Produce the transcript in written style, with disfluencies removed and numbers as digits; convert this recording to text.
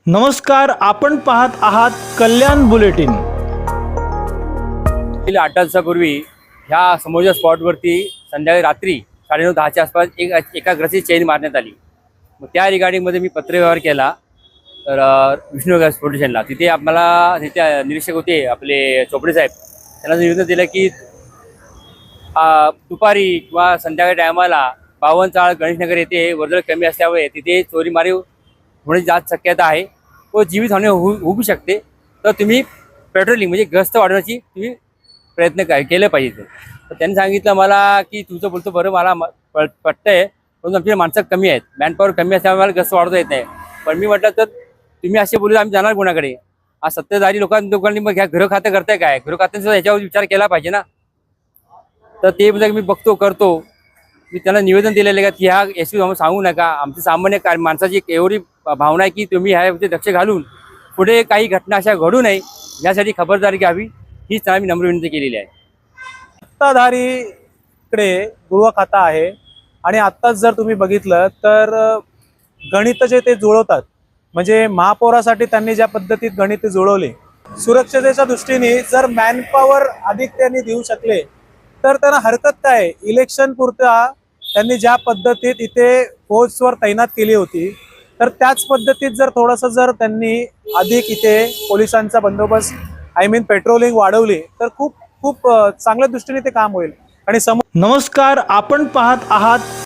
नमस्कार, आपण पाहत आहात कल्याण बुलेटिन। 8 दिवसापूर्वी ह्या समोरच्या स्पॉटवरती संध्याकाळी रात्री 9:30-10च्या आसपास एका घराची चेन मारण्यात आली। मग त्या रिगार्डिंगमध्ये मी पत्रव्यवहार केला तर विष्णू पोलीस स्टेशनला। तिथे आम्हाला तिथे निरीक्षक होते आपले चोपडे साहेब, त्यांना निवेदन दिलं की दुपारी किंवा संध्याकाळी टायमाला बावनचाळ गणेशनगर येथे वर्दळ कमी असल्यामुळे तिथे चोरीमारी होण्याची जास्त शक्यता आहे व जीवित हानी होऊ शकते। तर तुम्ही पेट्रोलिंग म्हणजे गस्त वाढवण्याची तुम्ही प्रयत्न केले पाहिजे। तर त्यांनी सांगितलं मला की तुझं बोलतो बरं, मला पटतंय, पण आमची माणसं कमी आहेत, मॅनपॉवर कमी असल्यामुळे मला गस्त वाढवता येत नाही। पण मी म्हटलं तर तुम्ही असे बोलले आम्ही जाणार कोणाकडे? आज सत्तेधारी लोकांनी मग ह्या घर खातं करताय काय? घर खात्यांचा याच्यावर विचार केला पाहिजे ना। तर ते म्हणजे मी बघतो करतो। मी त्यांना निवेदन दिलेलं आहे की ह्या एसपी सांगू नका, आमची सामान्य माणसाची एक एवढी भावना आहे की तुम्ही ह्यामध्ये लक्ष घालून पुढे काही घटना अशा घडू नये यासाठी खबरदारी घ्यावी, हीच आम्ही नम्र विनंती केलेली आहे। सत्ताधारीकडे गृह खाता आहे आणि आत्ताच जर तुम्ही बघितलं तर गणित जे ते जुळवतात, म्हणजे महापौरासाठी त्यांनी ज्या पद्धतीत गणित जुळवले, सुरक्षतेच्या दृष्टीने जर मॅनपॉवर अधिक त्यांनी देऊ शकले तर त्यांना हरकत काय? इलेक्शन पुरता त्यांनी ज्या पद्धतीत इथे फोर्सवर तैनात केली होती, तर त्याच पद्धतीत जर थोडंसं जर त्यांनी अधिक इथे पोलिसांचा बंदोबस्त पेट्रोलिंग वाढवली तर खूप खूप चांगल्या दृष्टीने ते काम होईल। आणि नमस्कार, आपण पाहत आहात